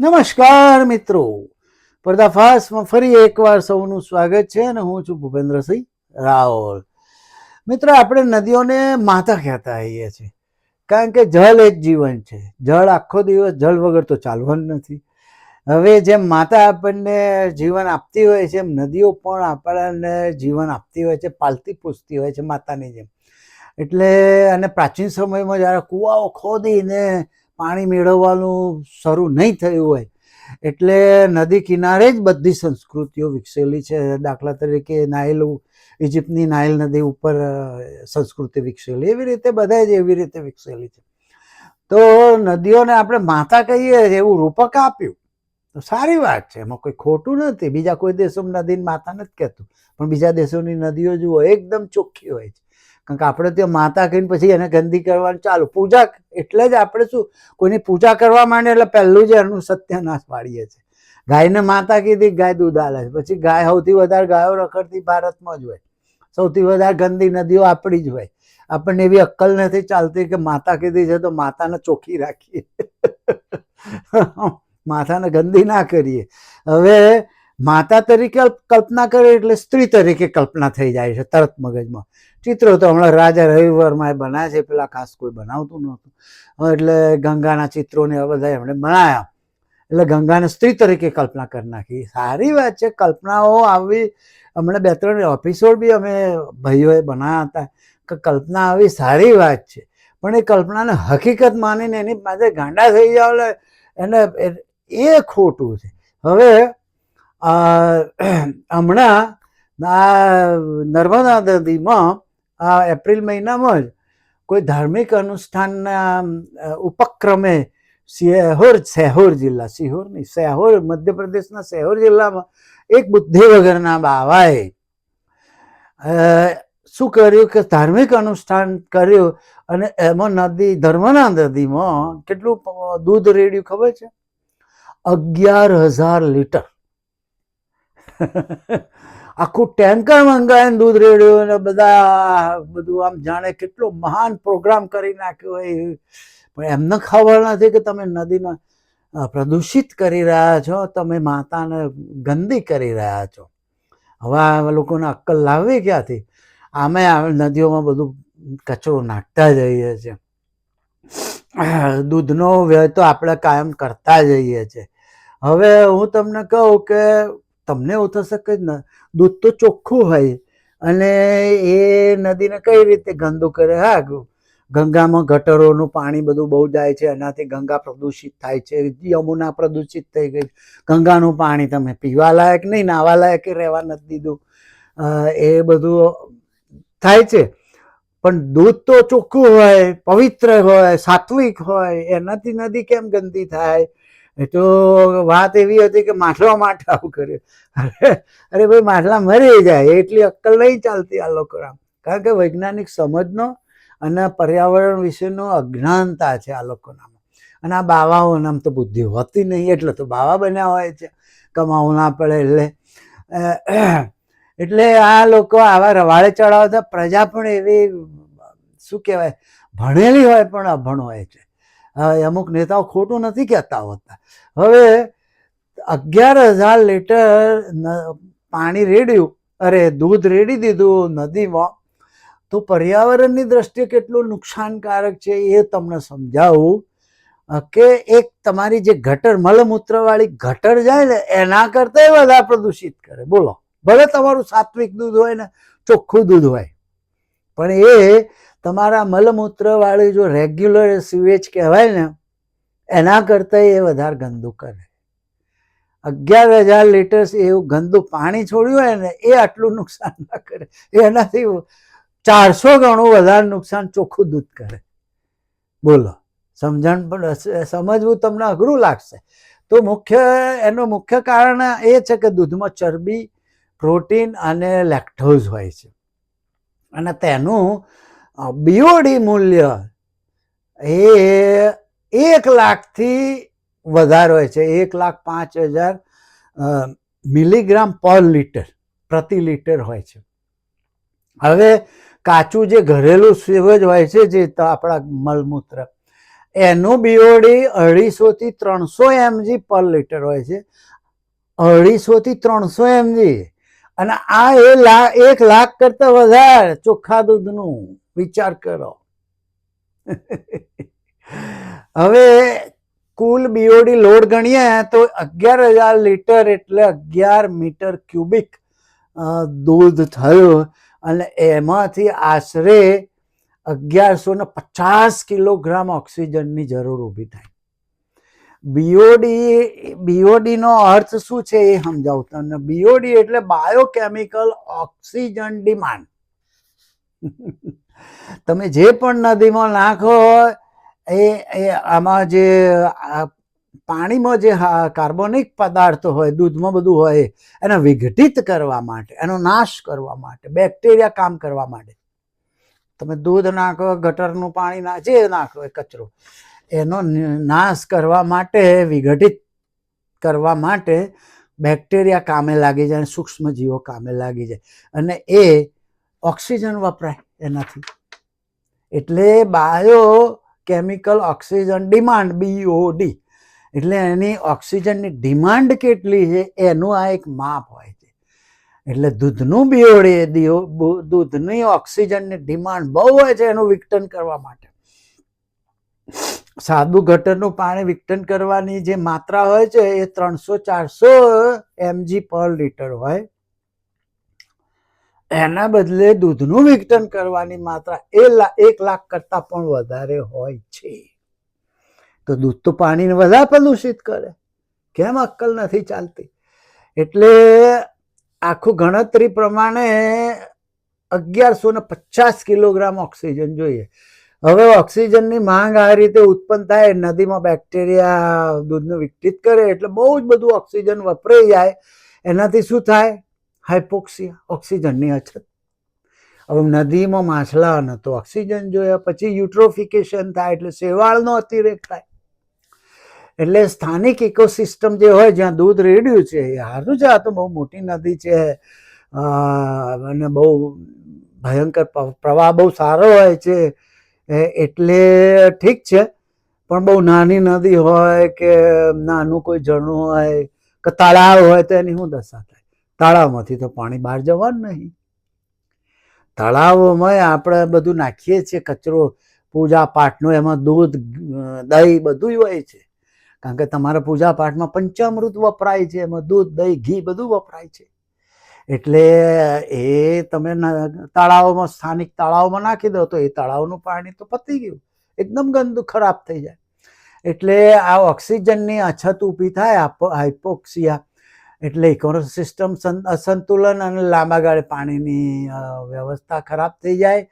નમસ્કાર મિત્રો, પર્દાફાશમાં ફરી એકવાર સૌનું સ્વાગત છે અને હું છું ભૂપેન્દ્રસિંહ રાવલ. મિત્રો, આપણે નદીઓને માતા કહેતા આવીએ છીએ કારણ કે જળ એક જીવન છે. જળ આખો દિવસ જળ વગર તો ચાલવાનું નથી. હવે જેમ માતા આપણને જીવન આપતી હોય છે એમ નદીઓ પણ આપણને જીવન આપતી હોય છે, પાલતી પૂછતી હોય છે માતાની જેમ. એટલે અને પ્રાચીન સમયમાં જ્યારે કૂવાઓ ખોદીને પાણી મેળવવાનું શરૂ નહીં થયું હોય એટલે નદી કિનારે જ બધી સંસ્કૃતિઓ વિકસેલી છે. દાખલા તરીકે ઇજિપ્તની નાઇલ નદી ઉપર સંસ્કૃતિ વિકસેલી, એવી રીતે બધા જ એવી રીતે વિકસેલી છે. તો નદીઓને આપણે માતા કહીએ એવું રૂપક આપ્યું તો સારી વાત છે, એમાં કોઈ ખોટું નથી. બીજા કોઈ દેશોમાં નદીને માતા નથી કહેતું, પણ બીજા દેશોની નદીઓ જુઓ એકદમ ચોખ્ખી હોય છે. કારણ કે આપણે ત્યાં માતા કહીને પછી એને ગંદી કરવાનું ચાલુ. પૂજા એટલે જ આપણે શું કોઈની પૂજા કરવા માંડે એટલે પહેલું જ એનું સત્યાનાશ પાડીએ છીએ. ગાયને માતા કીધી, ગાય દૂધ આલે છે. પછી ગાય સૌથી વધારે ગાયો રખડતી ભારતમાં જ હોય, સૌથી વધારે ગંદી નદીઓ આપણી જ હોય. આપણને એવી અક્કલ નથી ચાલતી કે માતા કીધી છે તો માતાને ચોખ્ખી રાખીએ, માતાને ગંદી ના કરીએ. હવે માતા તરીકે કલ્પના કરે એટલે સ્ત્રી તરીકે કલ્પના થઈ જાય છે તરત મગજમાં. ચિત્રો તો હમણાં રાજા રવિ વર્માએ બનાવ્યા છે, પેલા ખાસ કોઈ બનાવતું નહોતું. એટલે ગંગાના ચિત્રોને આ બધા એમણે બનાવ્યા એટલે ગંગાને સ્ત્રી તરીકે કલ્પના કરી નાખી. સારી વાત છે, કલ્પનાઓ આવી. હમણાં 2-3 એપિસોડ બી અમે ભાઈઓએ બનાવ્યા હતા કે કલ્પના આવી સારી વાત છે, પણ એ કલ્પનાને હકીકત માનીને એની પાસે ગાંડા થઈ જાવ એને એ ખોટું છે. હવે હમણાં નર્મદા નદીમાં આ એપ્રિલ મહિનામાં જ કોઈ ધાર્મિક અનુષ્ઠાનના ઉપક્રમે શેહોર મધ્યપ્રદેશના શેહોર જિલ્લામાં એક બુદ્ધિ વગરના બાવાએ શું કર્યું કે ધાર્મિક અનુષ્ઠાન કર્યું અને એમાં નર્મદા નદીમાં કેટલું દૂધ રેડ્યું ખબર છે? 11,000 લીટર. આખું ટેન્કર મંગાવીને દૂધ રેડ્યું અને બધું આમ જાણે કેટલો મહાન પ્રોગ્રામ કરી નાખ્યો હોય. પણ એમને ખબર નથી કે તમે નદીને પ્રદૂષિત કરી રહ્યા છો, તમે માતાને ગંદી કરી રહ્યા છો. હવે આ લોકોને અક્કલ લાવવી ક્યાંથી? આમે નદીઓમાં બધું કચરો નાખતા જઈએ છીએ, દૂધનો વ્યય તો આપણે કાયમ કરતા જઈએ છીએ. હવે હું તમને કહું કે તમને એવું થશે કે દૂધ તો ચોખ્ખું હોય અને એ નદીને કઈ રીતે ગંદુ કરે. હા, ગંગામાં ગટરોનું પાણી બધું બહુ જાય છે, એનાથી ગંગા પ્રદૂષિત થાય છે. યમુના પ્રદૂષિત થઈ ગઈ. ગંગાનું પાણી તમે પીવા લાયક નહીં, નાવા લાયક રહેવા નથી દીધું. એ બધું થાય છે. પણ દૂધ તો ચોખ્ખું હોય, પવિત્ર હોય, સાત્વિક હોય, એનાથી નદી કેમ ગંદી થાય? એ તો વાત એવી હતી કે માટલા આવું કર્યું. અરે ભાઈ, માટલા મરી જાય એટલી અક્કલ નહીં ચાલતી આ લોકો. કારણ કે વૈજ્ઞાનિક સમજનો અને પર્યાવરણ વિશેનો અજ્ઞાનતા છે આ લોકોનામાં. અને આ બાવાઓને આમ તો બુદ્ધિ હોતી નહીં, એટલે તો બાવા બન્યા હોય છે, કમાવું ના પડે એટલે આ લોકો આવા રવાડે ચડાવતા. પ્રજા પણ એવી શું કહેવાય, ભણેલી હોય પણ અભણ હોય છે. અમુક નેતાઓ ખોટું નથી કહેતા હોતા. હવે 11,000 લીટર પાણી રેડ્યું, અરે દૂધ રેડી દીધું નદીમાં, તો પર્યાવરણની દ્રષ્ટિએ કેટલું નુકસાનકારક છે એ તમને સમજાવું કે એક તમારી જે ગટર મળમૂત્ર વાળી ગટર જાય ને એના કરતા વધારે પ્રદૂષિત કરે. બોલો, ભલે તમારું સાત્વિક દૂધ હોય ને ચોખ્ખું દૂધ હોય, પણ એ તમારા મળમૂત્ર વાળી જો રેગ્યુલર સીવેજ કહેવાય ને એના કરતા એ વધારે ગંદુ કરે. 11,000 લીટર એવું ગંદુ પાણી છોડ્યું હોય ને એ આટલું નુકસાન ના કરે, એનાથી 400 ગણું વધારે નુકસાન ચોખ્ખું દૂધ કરે. બોલો, સમજણ પણ સમજવું તમને અઘરું લાગશે. તો એનું મુખ્ય કારણ એ છે કે દૂધમાં ચરબી, પ્રોટીન અને લેક્ટોઝ હોય છે અને તેનું બીઓડી મૂલ્ય એ 1 લાખથી વધારે હોય છે. 1,05,000 મિલીગ્રામ પર લીટર પ્રતિ લીટર હોય છે. હવે કાચું જે ઘરેલું સેવજ હોય છે, જે આપણા મળમૂત્ર, એનું બીઓડી 250 થી 300 mg પર લિટર હોય છે. 250 થી 300 mg. અને આ 1 લાખ કરતા વધારે ચોખ્ખા દૂધનું વિચાર કરો. હવે કુલ બીઓડી લોડ ગણીએ તો 11,000 લીટર એટલે 11 મીટર ક્યુબિક દૂધ થયું. અને એમાંથી આશરે 1150 કિલોગ્રામ ઓક્સિજનની જરૂર ઊભી થાય. બીઓડી નો અર્થ શું છે એ સમજાવું તમને. બીઓડી એટલે બાયોકેમિકલ ઓક્સિજન ડિમાન્ડ. તમે જે પણ નદીમાં નાખો એ આમાં જે પાણીમાં જે કાર્બનિક પદાર્થો હોય, દૂધમાં બધું હોય, એને વિઘટિત કરવા માટે, એનો નાશ કરવા માટે, બેક્ટેરિયા કામ કરવા માટે. તમે દૂધ નાખો, ગટરનું પાણી જે નાખો એ કચરો, એનો નાશ કરવા માટે, વિઘટિત કરવા માટે બેક્ટેરિયા કામે લાગી જાય, સૂક્ષ્મ જીવો કામે લાગી જાય અને એ ઓક્સિજન વપરાય એનાથી. એટલે bio chemical oxygen demand, BOD. એટલે એની ઓક્સિજનની ડિમાન્ડ કેટલી છે એનું આ એક માપ હોય છે. એટલે દૂધનું બીઓડી, દૂધની ઓક્સિજનની ડિમાન્ડ બહુ હોય છે એનું વિઘટન કરવા માટે. સાદું ગટરનું પાણી વિઘટન કરવાની જે માત્રા હોય છે એ 300-400 mg પર લિટર હોય. એના બદલે દૂધનું વિઘટન કરવાની માત્રા 1 લાખ કરતા પણ વધારે હોય છે. તો દૂધ તો પાણીને વધારે પ્રદૂષિત કરે. કેમ અક્કલ નથી ચાલતી? એટલે આખું ગણતરી પ્રમાણે 1150 કિલોગ્રામ ઓક્સિજન જોઈએ. હવે ઓક્સિજનની માંગ આ રીતે ઉત્પન્ન થાય, નદીમાં બેક્ટેરિયા દૂધને વિઘટિત કરે એટલે બહુ જ બધું ઓક્સિજન વપરાઈ જાય. એનાથી શું થાય? હાઇપોક્સિયા, ઓક્સિજનની અછત. હવે નદીમાં માછલાને તો ઓક્સિજન જોઈએ, પછી યુટ્રોફિકેશન થાય એટલે શેવાળનો અતિરેક થાય. એટલે સ્થાનિક ઇકોસિસ્ટમ જે હોય જ્યાં દૂધ રેડ્યું છે એ સારું છે. આ તો બહુ મોટી નદી છે અને બહુ ભયંકર પ્રવાહ બહુ સારો હોય છે એટલે ઠીક છે. પણ બહુ નાની નદી હોય કે નાનું કોઈ ઝરણું હોય કે તળાવ હોય તો એની શું દશા થાય? તળાવમાંથી તો પાણી બહાર જવાનું નહીં. તળાવોમાં આપણે બધું નાખીએ છીએ કચરો, પૂજા પાઠનો, એમાં દૂધ, દહીં બધું હોય છે. કારણ કે તમારા પૂજા પાઠમાં પંચામૃત વપરાય છે, એમાં દૂધ, દહીં, ઘી બધું વપરાય છે. એટલે એ તમે તળાવમાં, સ્થાનિક તળાવમાં નાખી દો તો એ તળાવનું પાણી તો પતી ગયું, એકદમ ગંદુ ખરાબ થઈ જાય. એટલે આ ઓક્સિજનની અછત ઊભી થાય, હાઇપોક્સિયા. એટલે ઇકોસિસ્ટમ અસંતુલન અને લાંબા ગાળે પાણીની વ્યવસ્થા ખરાબ થઈ જાય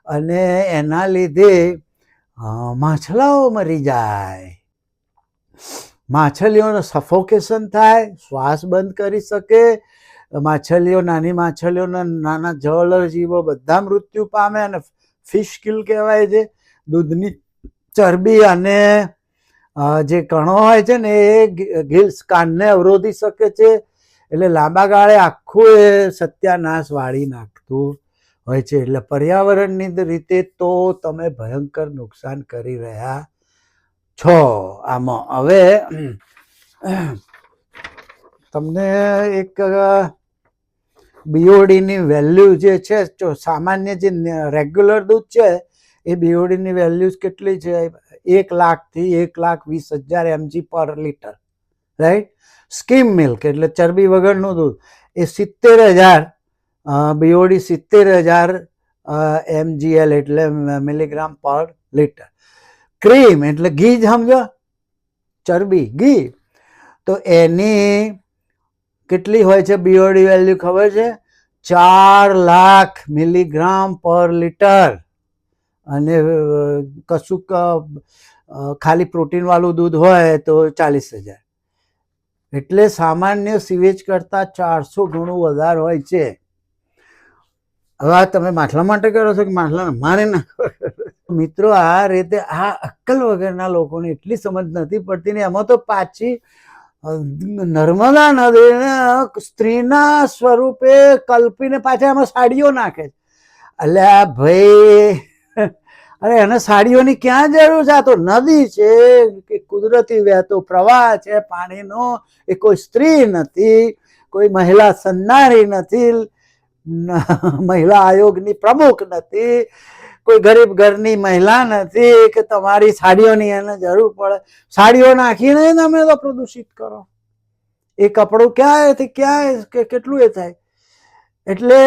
અને એના લીધે માછલાઓ મરી જાય. માછલીઓનું સફોકેશન થાય, શ્વાસ બંધ કરી શકે. માછલીઓ, નાની માછલીઓના, નાના જળ જીવો બધા મૃત્યુ પામે અને ફિશ કિલ કહેવાય છે. દૂધની ચરબી અને જે કણો હોય છે ને એ ગિલ્સ, કાનને અવરોધી શકે છે. એટલે લાંબા ગાળે આખું એ સત્યાનાશ વાળી નાખતું હોય છે. એટલે પર્યાવરણની રીતે તો તમે ભયંકર નુકસાન કરી રહ્યા છો આમાં. હવે તમને એક બીઓડીની વેલ્યુ જે છે, સામાન્ય જે રેગ્યુલર દૂધ છે એ બીઓડીની વેલ્યુ કેટલી છે? 1 લાખ થી 1,20,000 mg પર લિટર, રાઈટ. સ્કીમ મિલ્ક એટલે ચરબી વગરનું દૂધ એ 70,000, બીઓડી 70,000 mgl એટલે મિલીગ્રામ પર લિટર. ક્રીમ એટલે ઘી જ સમજો, ચરબી, ઘી. તો એની કેટલી હોય છે બીઓડી વેલ્યુ ખબર છે? 4 લાખ મિલીગ્રામ પર લિટર. અને કશુંક ખાલી પ્રોટીન વાળું દૂધ હોય તો 40,000. એટલે સામાન્ય સીવેજ કરતા 400 ગણું વધારે હોય છે. હવે તમે માછલા માટે કરો છો કે માછલાને મારે નાખો? મિત્રો, આ રીતે આ અક્કલ વગરના લોકોને એટલી સમજ નથી પડતી ને એમાં તો પાછી નર્મદા નદીને સ્ત્રીના સ્વરૂપે કલ્પીને પાછા એમાં સાડીઓ નાખે. એટલે ભાઈ, અરે એને સાડીઓની ક્યાં જરૂર છે? આ તો નદી છે કે કુદરતી વહેતો પ્રવાહ છે પાણીનો. એ કોઈ સ્ત્રી નથી, કોઈ મહિલા સન્નારી નથી, મહિલા આયોગની પ્રમુખ નથી, કોઈ ગરીબ ઘરની મહિલા નથી કે તમારી સાડીઓની એને જરૂર પડે. સાડીઓ નાખીને તમે તો પ્રદૂષિત કરો. એ કપડું ક્યાં કેટલું એ થાય. એટલે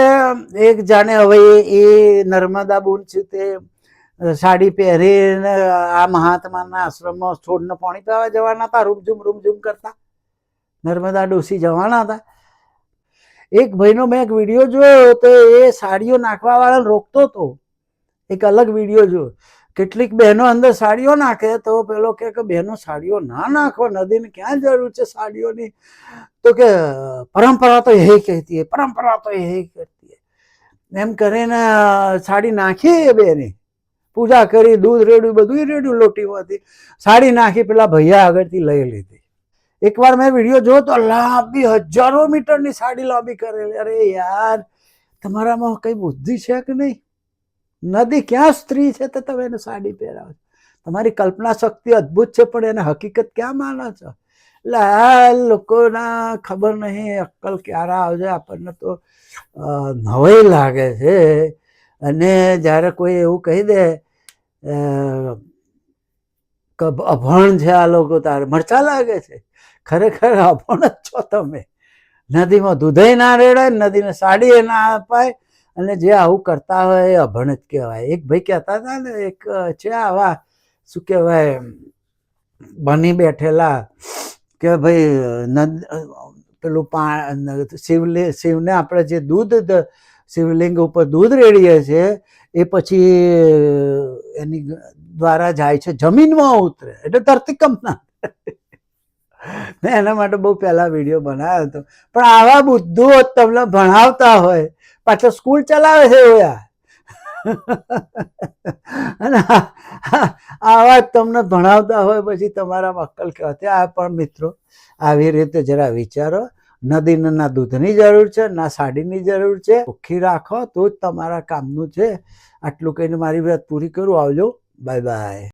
એક જાણે હવે એ નર્મદા બુન છે તે સાડી પહેરીને આ મહાત્માના આશ્રમમાં છોડને પાણી પીવા જવાના હતા, રૂમઝૂમ કરતા. નર્મદા ડોસી જવાના હતા. એક ભાઈનો મેં એક વિડીયો જોયો તો એ સાડીઓ નાખવા વાળાને રોકતો હતો. એક અલગ વિડીયો જોયો. કેટલીક બહેનો અંદર સાડીઓ નાખે તો પેલો કે બહેનો સાડીઓ ના નાખો, નદીને ક્યાં જરૂર છે સાડીઓની? તો કે પરંપરા તો यही कहती है, પરંપરા તો यही कहती है. એમ કરીને સાડી નાખી એ બેને, પૂજા કરી, દૂધ રેડ્યું, બધું રેડ્યું લોટીમાંથી, સાડી નાખી, પેલા ભૈયા આગળથી લઈ લીધી. એકવાર મેં વિડીયો જોયો તો લાંબી 1000 મીટરની સાડી લાંબી કરેલી. અરે યાર, તમારામાં કઈ બુદ્ધિ છે કે નહીં? નદી ક્યાં સ્ત્રી છે તો તમે એને સાડી પહેરાવો? તમારી કલ્પના શક્તિ અદ્ભુત છે, પણ એને હકીકત ક્યાં માનો છો? એટલે આ લોકોના ખબર નહીં અક્કલ ક્યારે આવશે. આપણને તો નવાઈ લાગે છે. અને જ્યારે કોઈ એવું કહી દે કે અભણ છે આ લોકો, તારે મરચા લાગે છે. ખરેખર અભણ જ છો તમે. નદીમાં દૂધય ના રેડાય, નદીને સાડી ના અપાય, અને જે આવું કરતા હોય એ અભણ જ કહેવાય. એક ભાઈ કહેતા હતા ને, એક છે આવા શું કહેવાય બની બેઠેલા કે ભાઈ પેલું શિવને આપણે જે દૂધ શિવલિંગ ઉપર દૂધ રેડીએ છીએ એ પછી એની દ્વારા જાય છે જમીનમાં ઉતરે, એટલે ધરતીકંપ ના. મેં એના માટે બહુ પહેલા વિડીયો બનાવ્યો હતો. પણ આવા બુદ્ધુઓ તમને ભણાવતા હોય, પાછો સ્કૂલ ચલાવે છે એવા, અને આવા તમને ભણાવતા હોય પછી તમારા અક્કલ કહેવાય. આ પણ મિત્રો આવી રીતે જરા વિચારો. નદીને ના દૂધની જરૂર છે, ના સાડીની જરૂર છે. ચોખ્ખી રાખો તો જ તમારા કામનું છે. આટલું કહીને મારી વાત પૂરી કરું. આવજો, બાય બાય.